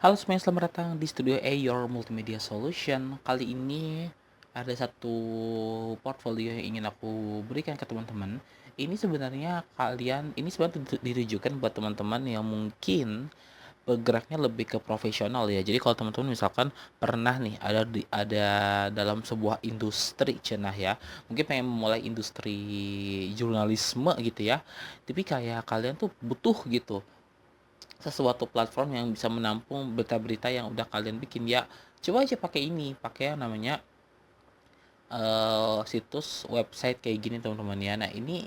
Halo semuanya, selamat datang di Studio A, Your Multimedia Solution. Kali ini ada satu portfolio yang ingin aku berikan ke teman-teman. Ini sebenarnya ini sebenarnya ditujukan buat teman-teman yang mungkin bergeraknya lebih ke profesional ya. Jadi kalau teman-teman misalkan pernah nih ada dalam sebuah industri cenah ya, mungkin pengen memulai industri jurnalisme gitu ya. Tapi kayak kalian tuh butuh gitu sesuatu platform yang bisa menampung berita-berita yang udah kalian bikin ya. Coba aja pakai ini, pakai yang namanya situs website kayak gini teman-teman ya. Nah ini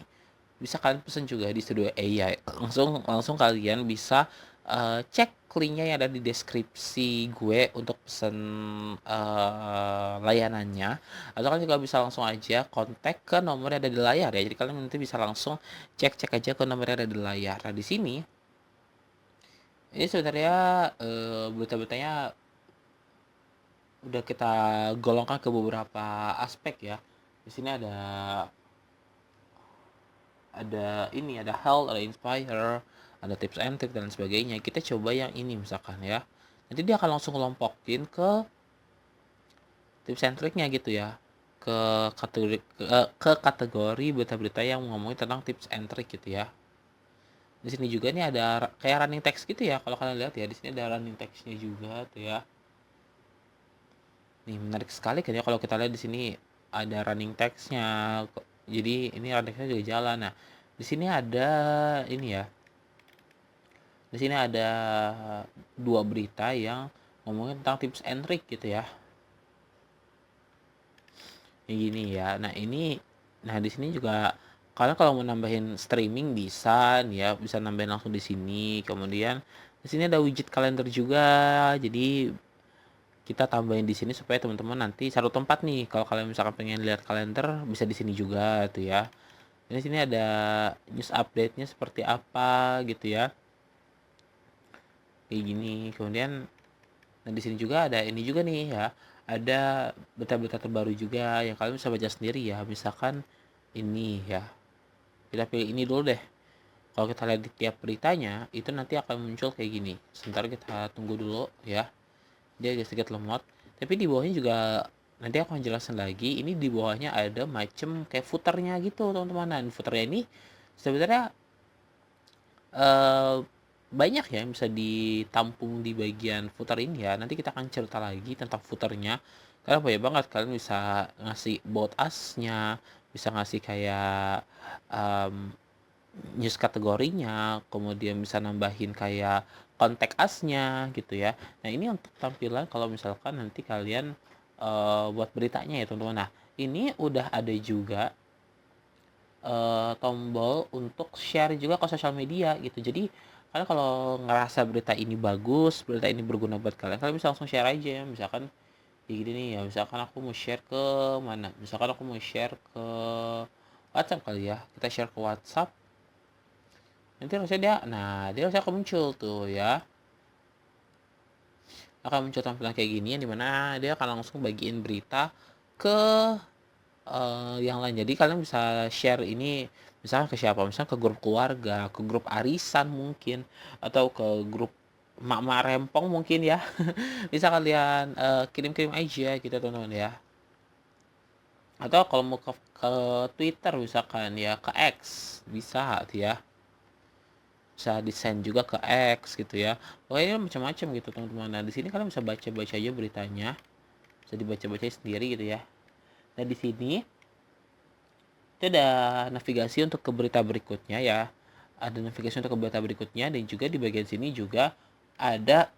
bisa kalian pesen juga di Studio AI. Langsung langsung kalian bisa cek linknya yang ada di deskripsi gue untuk pesen layanannya. Atau kalian juga bisa langsung aja kontak ke nomor yang ada di layar ya. Jadi kalian nanti bisa langsung cek aja ke nomor yang ada di layar. Nah di sini ini sebenarnya berita-beritanya udah kita golongkan ke beberapa aspek ya. Di sini ada health, ada inspire, ada tips and trick dan sebagainya. Kita coba yang ini misalkan ya. Nanti dia akan langsung kelompokin ke tips and tricknya gitu ya. Ke kategori berita-berita yang ngomongin tentang tips and trick gitu ya. Di sini juga nih ada kayak running text gitu ya. Kalau kalian lihat ya, di sini ada running textnya juga tuh ya. Nih menarik sekali kan ya kalau kita lihat di sini ada running text-nya. Jadi ini running text-nya juga jalan. Nah, di sini ada ini ya. Di sini ada dua berita yang ngomongin tentang tips and trick gitu ya. Ini gini ya. Nah di sini juga kalian kalau mau nambahin streaming bisa nih ya, bisa nambahin langsung di sini. Kemudian di sini ada widget kalender juga. Jadi kita tambahin di sini supaya teman-teman nanti satu tempat nih. Kalau kalian misalkan pengen lihat kalender bisa di sini juga tuh ya. Di sini ada news update-nya seperti apa gitu ya. Kayak gini. Kemudian nah di sini juga ada ini juga nih ya. Ada berita-berita terbaru juga yang kalian bisa baca sendiri ya. Misalkan ini ya. Kita pilih ini dulu deh. Kalau kita lihat di tiap beritanya, itu nanti akan muncul kayak gini. Sebentar kita tunggu dulu ya. Dia agak sedikit lemot. Tapi di bawahnya juga nanti aku akan jelasin lagi. Ini di bawahnya ada macam kayak footernya gitu teman-teman. Nah footernya ini sebenarnya eh, banyak ya yang bisa ditampung di bagian footer ini ya. Nanti kita akan cerita lagi tentang footernya. Karena banyak banget kalian bisa ngasih about us-nya, bisa ngasih kayak um, news kategorinya, kemudian bisa nambahin kayak kontak asnya gitu ya. Nah ini untuk tampilan kalau misalkan nanti kalian buat beritanya ya teman-teman. Nah ini udah ada juga tombol untuk share juga ke sosial media gitu. Jadi kalian kalau ngerasa berita ini bagus, berita ini berguna buat kalian, kalian bisa langsung share aja. Misalkan kayak gini nih ya, misalkan aku mau share ke mana? Misalkan aku mau share ke WhatsApp kali ya. Kita share ke WhatsApp. Nanti harusnya dia harusnya akan muncul tuh ya. Akan muncul tampilan kayak gini yang dimana dia akan langsung bagiin berita ke yang lain. Jadi kalian bisa share ini misalnya ke siapa? Misalnya ke grup keluarga, ke grup arisan mungkin, atau ke grup mak-mak rempong mungkin ya. Bisa kalian kirim-kirim aja gitu teman-teman ya. Atau kalau mau ke Twitter misalkan ya, ke X bisa tuh ya. Bisa desain juga ke X gitu ya. Pokoknya macam-macam gitu teman-teman. Nah di sini kalian bisa baca-baca aja beritanya, bisa dibaca-baca sendiri gitu ya. Nah di sini itu ada navigasi untuk ke berita berikutnya ya. Ada navigasi untuk ke berita berikutnya dan juga di bagian sini juga ada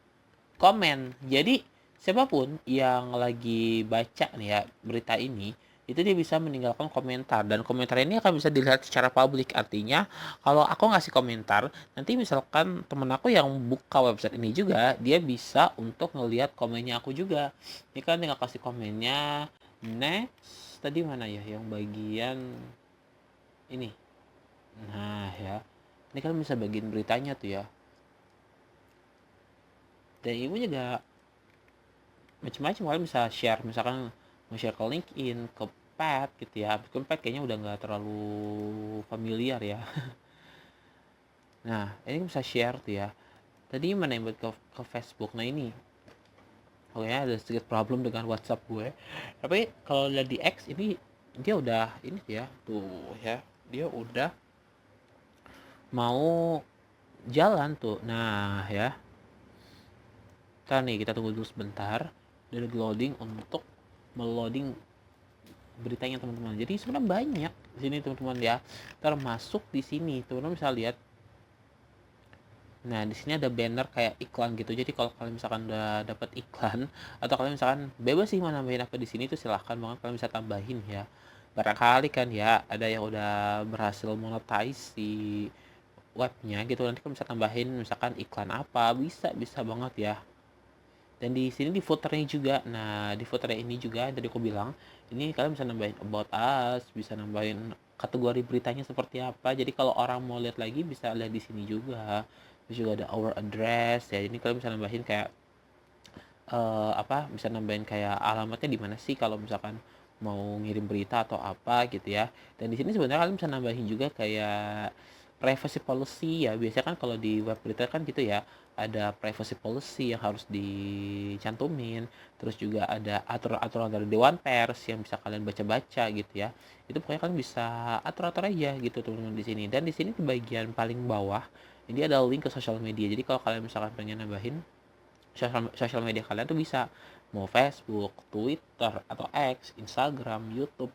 komen. Jadi siapapun yang lagi baca nih ya berita ini, itu dia bisa meninggalkan komentar dan komentar ini akan bisa dilihat secara publik. Artinya kalau aku ngasih komentar, nanti misalkan temen aku yang buka website ini juga, dia bisa untuk ngelihat komennya aku juga. Ini kan tinggal kasih komennya. Next tadi mana ya yang bagian ini. Nah ya, ini kan bisa bagian beritanya tuh ya. Dan ibu juga macam-macam, kalian bisa share misalkan mau share ke LinkedIn, ke Pet gitu ya. Meskipun Pet kayaknya udah nggak terlalu familiar ya. Nah ini bisa share tuh ya. Tadi mana yang buat ke Facebook. Nah ini oke ya, ada sedikit problem dengan WhatsApp gue. Tapi kalau lihat di X ini dia udah ini ya tuh ya, dia udah mau jalan tuh. Nah ya, kita tunggu dulu sebentar dari loading untuk meloading beritanya teman-teman. Jadi sebenarnya banyak di sini teman-teman ya, termasuk di sini teman-teman bisa lihat. Nah, di sini ada banner kayak iklan gitu. Jadi kalau kalian misalkan udah dapat iklan atau kalian misalkan bebas sih mau nambahin apa di sini, itu silahkan banget kalian bisa tambahin ya. Barangkali kan ya ada yang udah berhasil monetize si webnya gitu, nanti kalian bisa tambahin misalkan iklan apa, bisa bisa banget ya. Dan di sini di footernya juga, nah di footernya ini juga tadi aku bilang, ini kalian bisa nambahin about us, bisa nambahin kategori beritanya seperti apa. Jadi kalau orang mau lihat lagi bisa lihat di sini juga. Terus juga ada our address ya, ini kalian bisa nambahin kayak bisa nambahin kayak alamatnya di mana sih kalau misalkan mau ngirim berita atau apa gitu ya. Dan di sini sebenarnya kalian bisa nambahin juga kayak privacy policy ya. Biasanya kan kalau di web berita kan gitu ya, ada privacy policy yang harus dicantumin. Terus juga ada aturan-aturan dari Dewan Pers yang bisa kalian baca-baca gitu ya. Itu pokoknya kalian bisa atur-atur aja gitu teman-teman di sini. Dan di sini di bagian paling bawah ini ada link ke sosial media. Jadi kalau kalian misalkan pengen nambahin sosial media kalian tuh bisa mau Facebook, Twitter atau X, Instagram, YouTube,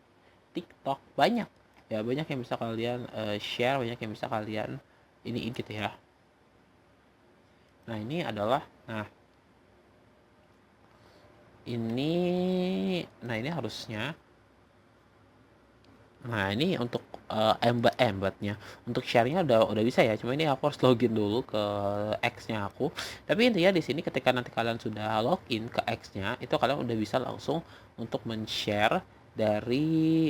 TikTok, banyak ya, banyak yang bisa kalian share, banyak yang bisa kalian ini gitu ya. Nah ini adalah ini nah ini harusnya, nah ini untuk embednya untuk sharenya udah bisa ya, cuma ini aku harus login dulu ke X-nya aku. Tapi intinya di sini ketika nanti kalian sudah login ke X-nya itu kalian udah bisa langsung untuk men-share dari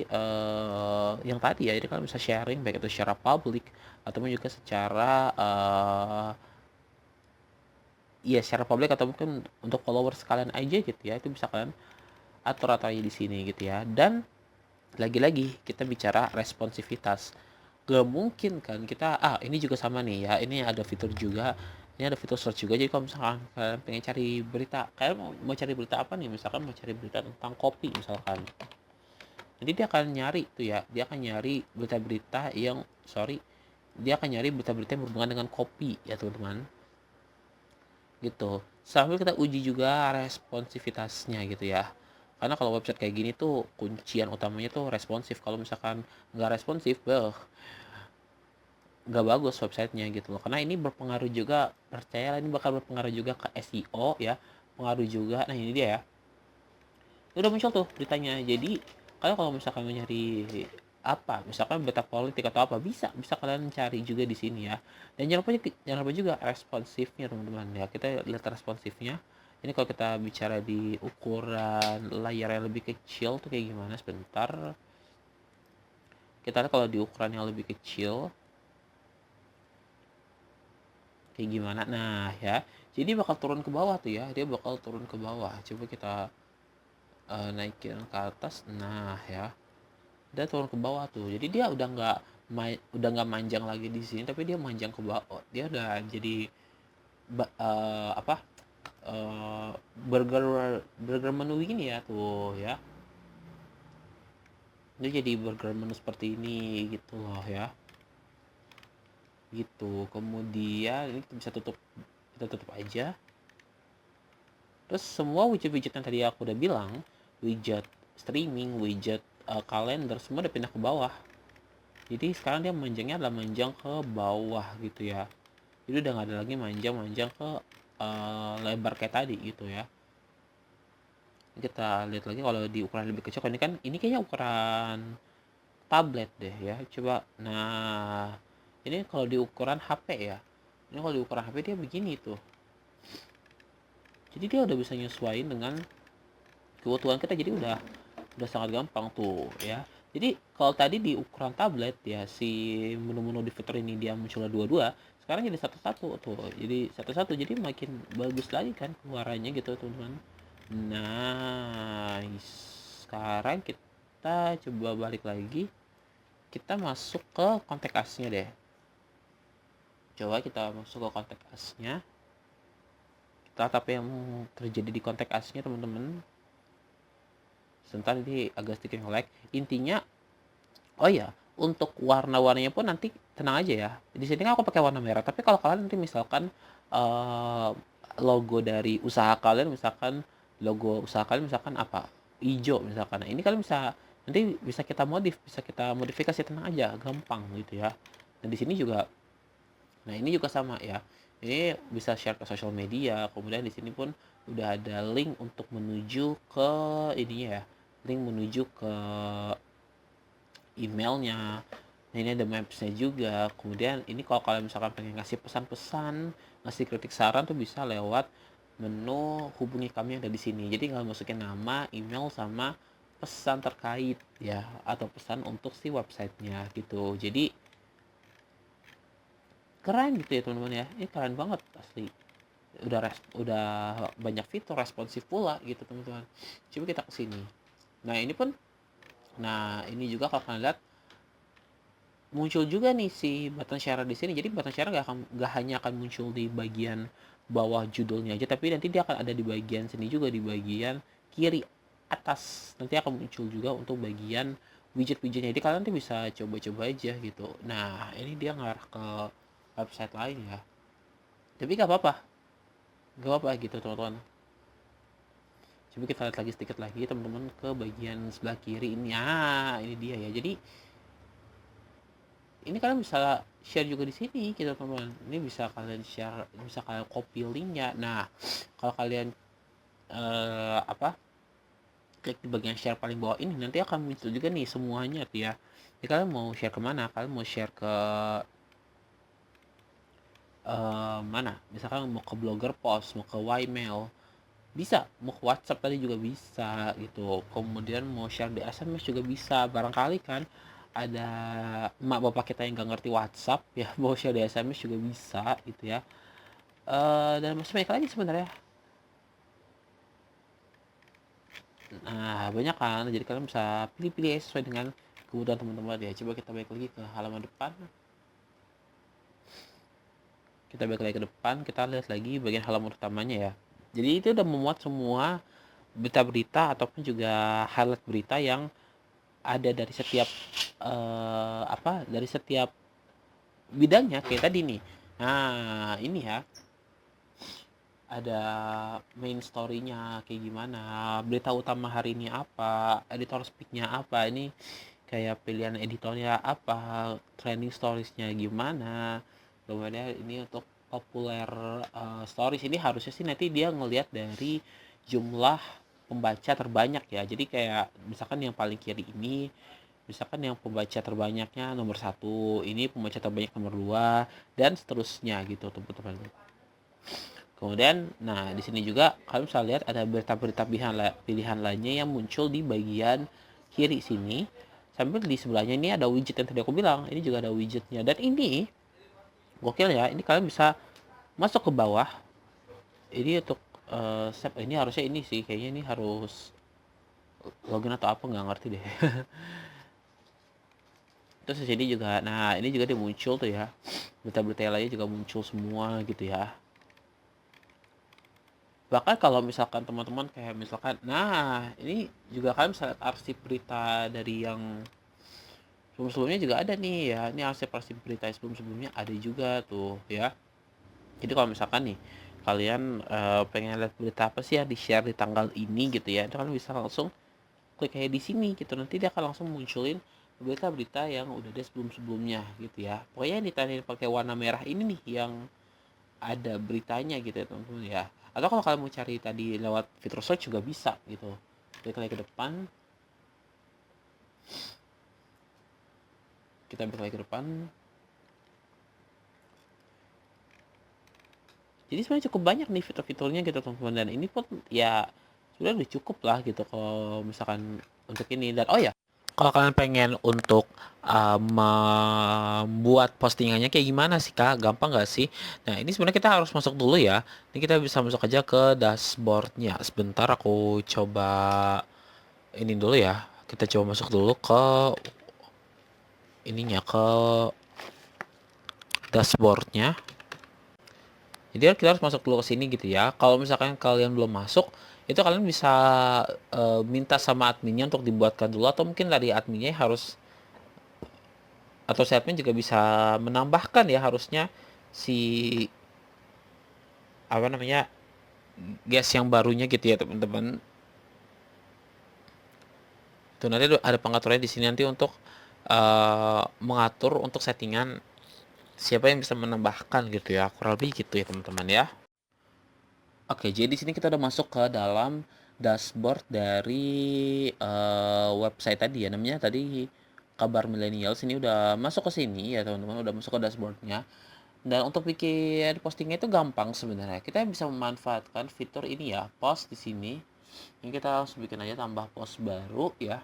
yang tadi ya. Jadi kalian bisa sharing baik itu secara publik ataupun juga secara ya secara publik atau mungkin untuk followers kalian aja gitu ya. Itu bisa kalian atur-atur aja di sini gitu ya. Dan lagi-lagi kita bicara responsivitas, gak mungkin kan kita ini juga sama nih ya, ini ada fitur juga, ini ada fitur search juga. Jadi kalau misalkan kalian pengen cari berita, kalian mau cari berita apa nih, misalkan mau cari berita tentang kopi misalkan, jadi dia akan nyari tuh ya, dia akan nyari berita-berita yang dia akan nyari berita-berita yang berhubungan dengan kopi ya teman-teman, gitu. Sambil kita uji juga responsivitasnya gitu ya. Karena kalau website kayak gini tuh kuncian utamanya tuh responsif. Kalau misalkan nggak responsif, nggak bagus websitenya gitu loh. Karena ini berpengaruh juga, percayalah ini bakal berpengaruh juga ke SEO ya. Pengaruh juga. Nah ini dia ya. Udah muncul tuh beritanya. Jadi kalau misalkan mau nyari apa, misalkan berita politik atau apa, bisa kalian cari juga di sini ya. Dan jangan lupa juga responsifnya teman-teman ya. Kita lihat responsifnya. Ini kalau kita bicara di ukuran layar yang lebih kecil tuh kayak gimana, sebentar. Kita lihat kalau di ukuran yang lebih kecil kayak gimana. Nah ya, jadi bakal turun ke bawah tuh ya, dia bakal turun ke bawah. Coba kita naikin ke atas. Nah ya, dia turun ke bawah tuh. Jadi dia udah nggak manjang lagi di sini, tapi dia manjang ke bawah. Dia udah jadi apa burger burger menu ini ya tuh ya. Dia jadi burger menu seperti ini gitu loh ya, gitu. Kemudian ini kita tutup aja. Terus semua widget-widget yang tadi aku udah bilang, widget streaming, widget kalender, semua udah pindah ke bawah. Jadi sekarang dia manjangnya adalah manjang ke bawah gitu ya. Jadi udah nggak ada lagi manjang ke lebar kayak tadi gitu ya. Kita lihat lagi kalau di ukuran lebih kecil. Ini kayaknya ukuran tablet deh ya. Coba. Nah, ini kalau di ukuran HP ya. Ini kalau di ukuran HP dia begini tuh. Jadi dia udah bisa nyesuaiin dengan kebutuhan kita. Jadi udah sangat gampang tuh ya. Jadi kalau tadi di ukuran tablet ya, si menu-menu di fitur ini dia munculnya dua-dua, sekarang jadi satu-satu tuh. Jadi satu-satu, jadi makin bagus lagi kan keluarannya gitu teman-teman. Nah, sekarang kita coba balik lagi. Kita masuk ke kontak asnya deh. Coba kita masuk ke kontak asnya. startup yang terjadi di kontak aslinya teman-teman. Sebentar, ini agak sedikit nge-lag. Intinya, oh ya, untuk warna-warnanya pun nanti tenang aja ya. Di sini kan aku pakai warna merah, tapi kalau kalian nanti misalkan eh, logo dari usaha kalian, misalkan logo usaha kalian misalkan apa? Hijau misalkan. Nah, ini kalian bisa nanti bisa kita modifikasi, tenang aja, gampang gitu ya. Dan di sini juga, nah ini juga sama ya. Ini bisa share ke sosial media. Kemudian di sini pun udah ada link untuk menuju ke ininya ya. Link menuju ke emailnya. Nah ini ada mapsnya juga. Kemudian ini kalau kalian misalkan pengen ngasih pesan-pesan, ngasih kritik saran tuh bisa lewat menu hubungi kami yang ada di sini. Jadi nggak masukin nama, email sama pesan terkait ya, atau pesan untuk si websitenya gitu. Jadi keren gitu ya teman-teman ya. Ini keren banget asli. Udah banyak fitur responsif pula gitu teman-teman. Coba kita ke sini. Nah ini pun, nah ini juga kalau kalian lihat muncul juga nih si button share di sini. Jadi button share nggak hanya akan muncul di bagian bawah judulnya aja, tapi nanti dia akan ada di bagian sini juga, di bagian kiri atas. Nanti akan muncul juga untuk bagian widget-widgetnya. Jadi kalian nanti bisa coba-coba aja gitu. Nah ini dia ngarah ke website lain ya. Tapi nggak apa-apa gitu teman-teman. Coba kita lihat lagi sedikit lagi teman-teman ke bagian sebelah kiri ini. Ini dia ya. Jadi ini kalian bisa share juga di sini gitu teman-teman. Ini bisa kalian share, bisa kalian copy linknya. Nah kalau kalian klik di bagian share paling bawah ini, nanti akan muncul juga nih semuanya tuh ya. Jadi kalian mau share kemana? Kalian mau share ke mana? Misalkan mau ke blogger post, mau ke Ymail, bisa. Mau ke WhatsApp tadi juga bisa gitu. Kemudian mau share di SMS juga bisa. Barangkali kan ada emak bapak kita yang nggak ngerti WhatsApp ya, mau share di SMS juga bisa gitu ya. Dan masih banyak lagi sebenarnya. Nah banyak kan, jadi kalian bisa pilih-pilih sesuai dengan kebutuhan teman-teman ya. Coba kita balik lagi ke halaman depan. Kita lihat lagi bagian halaman utamanya ya. Jadi itu udah memuat semua berita-berita ataupun juga highlight berita yang ada dari setiap dari setiap bidangnya kayak tadi nih. Nah ini ya, ada main story-nya kayak gimana, berita utama hari ini apa, editor speak-nya apa, ini kayak pilihan editornya apa, trending stories-nya gimana. Kemudian ini untuk populer stories, ini harusnya sih nanti dia ngelihat dari jumlah pembaca terbanyak ya. Jadi kayak misalkan yang paling kiri ini, misalkan yang pembaca terbanyaknya nomor 1, ini pembaca terbanyak nomor 2, dan seterusnya gitu teman-teman. Kemudian, nah di sini juga kalian bisa lihat ada berita-berita pilihan lainnya yang muncul di bagian kiri sini. Sambil di sebelahnya ini ada widget yang tadi aku bilang, ini juga ada widgetnya. Dan ini gokil ya, ini kalian bisa masuk ke bawah. Ini untuk step ini harusnya ini sih, kayaknya ini harus login atau apa, nggak ngerti deh. Terus di sini juga, nah ini juga dia muncul tuh ya, berita-berita lainnya juga muncul semua gitu ya. Bahkan kalau misalkan teman-teman kayak misalkan, nah ini juga kalian bisa lihat arsip berita dari yang sebelum-sebelumnya juga ada nih ya. Ini arsip berita sebelum-sebelumnya ada juga tuh ya. Jadi kalau misalkan nih kalian pengen lihat berita apa sih ya di share di tanggal ini gitu ya, itu kalian bisa langsung klik kayak di sini gitu. Nanti dia akan langsung munculin berita-berita yang udah ada sebelum-sebelumnya gitu ya. Pokoknya yang ditandai pakai warna merah ini nih yang ada beritanya gitu ya teman-teman ya. Atau kalau kalian mau cari tadi lewat fitur search juga bisa gitu. Klik lagi ke depan, kita balik lagi ke depan. Jadi sebenarnya cukup banyak nih fitur-fiturnya gitu teman-teman, dan ini pun ya sudah udah cukup lah gitu kalau misalkan untuk ini. Dan oh ya, kalau kalian pengen untuk membuat postingannya kayak gimana sih Kak? Gampang nggak sih? Nah ini sebenarnya kita harus masuk dulu ya. Ini kita bisa masuk aja ke dashboardnya. Sebentar aku coba ini dulu ya. Kita coba masuk dulu ke ininya, ke dashboardnya. Jadi kita harus masuk dulu ke sini gitu ya. Kalau misalkan kalian belum masuk, itu kalian bisa minta sama adminnya untuk dibuatkan dulu, atau mungkin dari adminnya harus, atau si admin juga bisa menambahkan ya harusnya si apa namanya guest yang barunya gitu ya teman-teman. Itu nanti ada pengaturannya di sini nanti untuk mengatur untuk settingan siapa yang bisa menambahkan gitu ya, kurang lebih gitu ya teman-teman ya. Oke, jadi di sini kita udah masuk ke dalam dashboard dari website tadi ya, namanya tadi Kabar Milenial. Sini udah masuk ke sini ya teman-teman, udah masuk ke dashboardnya. Dan untuk bikin postingnya itu gampang sebenarnya. Kita bisa memanfaatkan fitur ini ya, post di sini. Ini kita langsung bikin aja tambah post baru ya.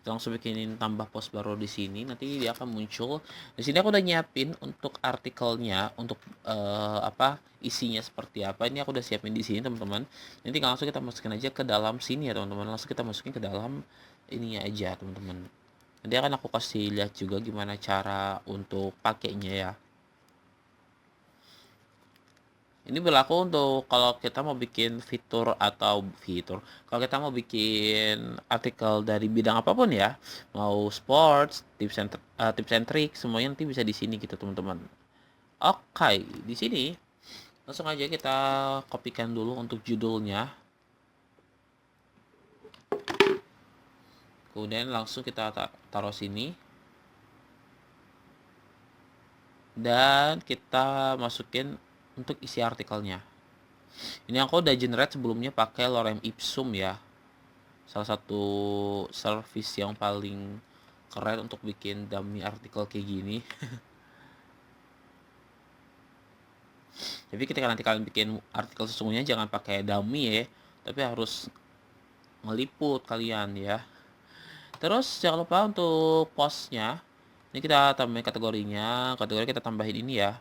Kita langsung bikinin tambah post baru di sini, nanti dia akan muncul. Di sini aku udah nyiapin untuk artikelnya, untuk isinya seperti apa. Ini aku udah siapin di sini teman-teman. Nanti langsung kita masukin aja ke dalam sini ya teman-teman. Langsung kita masukin ke dalam ininya aja teman-teman. Nanti akan aku kasih lihat juga gimana cara untuk pakainya ya. Ini berlaku untuk kalau kita mau bikin kalau kita mau bikin artikel dari bidang apapun ya, mau sports, tips and trick, semuanya nanti bisa di sini gitu teman-teman. Oke, di sini langsung aja kita kopikan dulu untuk judulnya. Kemudian langsung kita taruh sini. Dan kita masukin untuk isi artikelnya. Ini aku udah generate sebelumnya pakai Lorem Ipsum ya. Salah satu service yang paling keren untuk bikin dummy artikel kayak gini. Tapi ketika nanti kalian bikin artikel sesungguhnya jangan pakai dummy ya, tapi harus ngeliput kalian ya. Terus jangan lupa untuk postnya. Ini kita tambahin kategorinya. Kategori kita tambahin ini ya.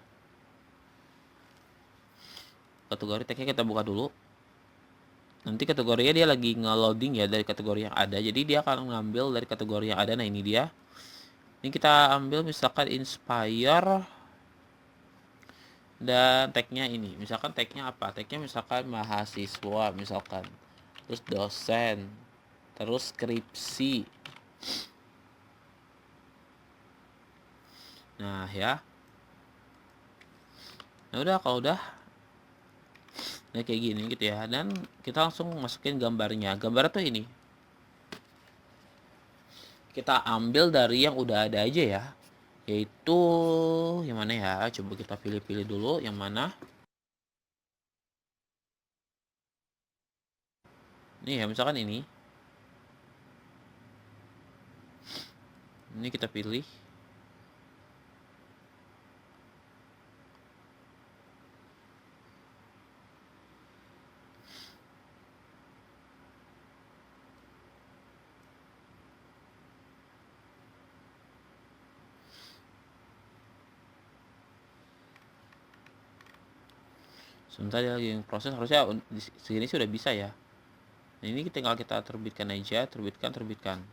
Kategori tagnya kita buka dulu. Nanti kategorinya dia lagi nge-loading ya dari kategori yang ada. Jadi dia akan ngambil dari kategori yang ada. Nah ini dia. Ini kita ambil misalkan inspire. Dan tagnya ini. Misalkan tagnya apa? Tagnya misalkan mahasiswa misalkan. Terus dosen. Terus skripsi. Nah ya. Nah udah, kalau udah. Nah kayak gini gitu ya. Dan kita langsung masukin gambarnya. Gambarnya tuh ini. Kita ambil dari yang udah ada aja ya. Yaitu yang mana ya? Coba kita pilih-pilih dulu yang mana. Nih ya, misalkan ini. Ini kita pilih. Sebentar dia lagi proses, harusnya di sini sudah bisa ya. Nah, ini tinggal kita terbitkan aja, terbitkan.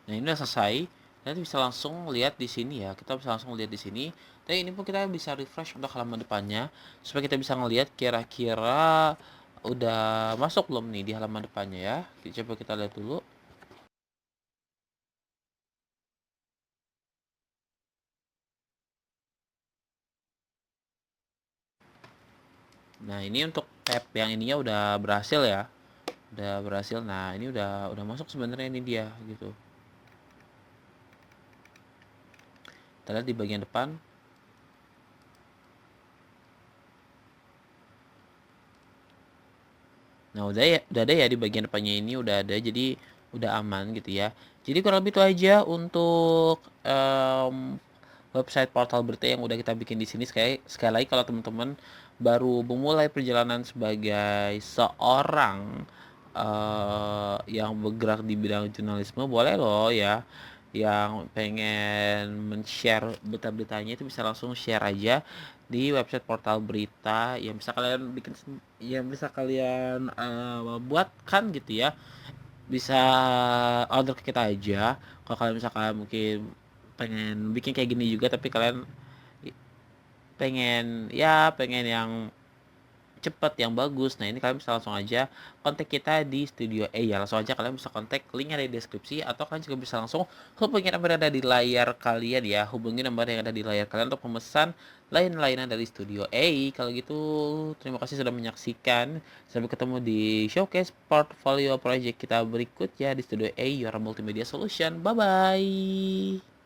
Nah, ini udah selesai. Nanti bisa langsung lihat di sini ya. Kita bisa langsung lihat di sini. Dan ini pun kita bisa refresh untuk halaman depannya supaya kita bisa ngelihat kira-kira udah masuk belum nih di halaman depannya ya. Coba kita lihat dulu. Nah, ini untuk tab yang ininya udah berhasil ya. Udah berhasil. Nah, ini udah masuk sebenarnya ini dia gitu. Kita lihat di bagian depan. Nah, udah ada ya di bagian depannya ini udah ada, jadi udah aman gitu ya. Jadi kurang lebih itu aja untuk website portal berita yang udah kita bikin di sini. Sekali sekali lagi, kalau teman-teman baru memulai perjalanan sebagai seorang yang bergerak di bidang jurnalisme, boleh loh ya, yang pengen men-share berita-beritanya itu bisa langsung share aja di website portal berita yang bisa kalian bikin, yang bisa kalian buatkan gitu ya. Bisa order ke kita aja kalau kalian misalkan mungkin pengen bikin kayak gini juga, tapi kalian pengen yang cepet, yang bagus. Nah, ini kalian bisa langsung aja kontak kita di Studio A ya. Langsung aja kalian bisa kontak, linknya ada di deskripsi, atau kalian juga bisa langsung hubungi nomor yang ada di layar kalian ya. Hubungi nomor yang ada di layar kalian untuk pemesan lain-lainan dari Studio A. Kalau gitu, terima kasih sudah menyaksikan. Sampai ketemu di showcase portfolio project kita berikut ya di Studio A, Your Multimedia Solution. Bye bye.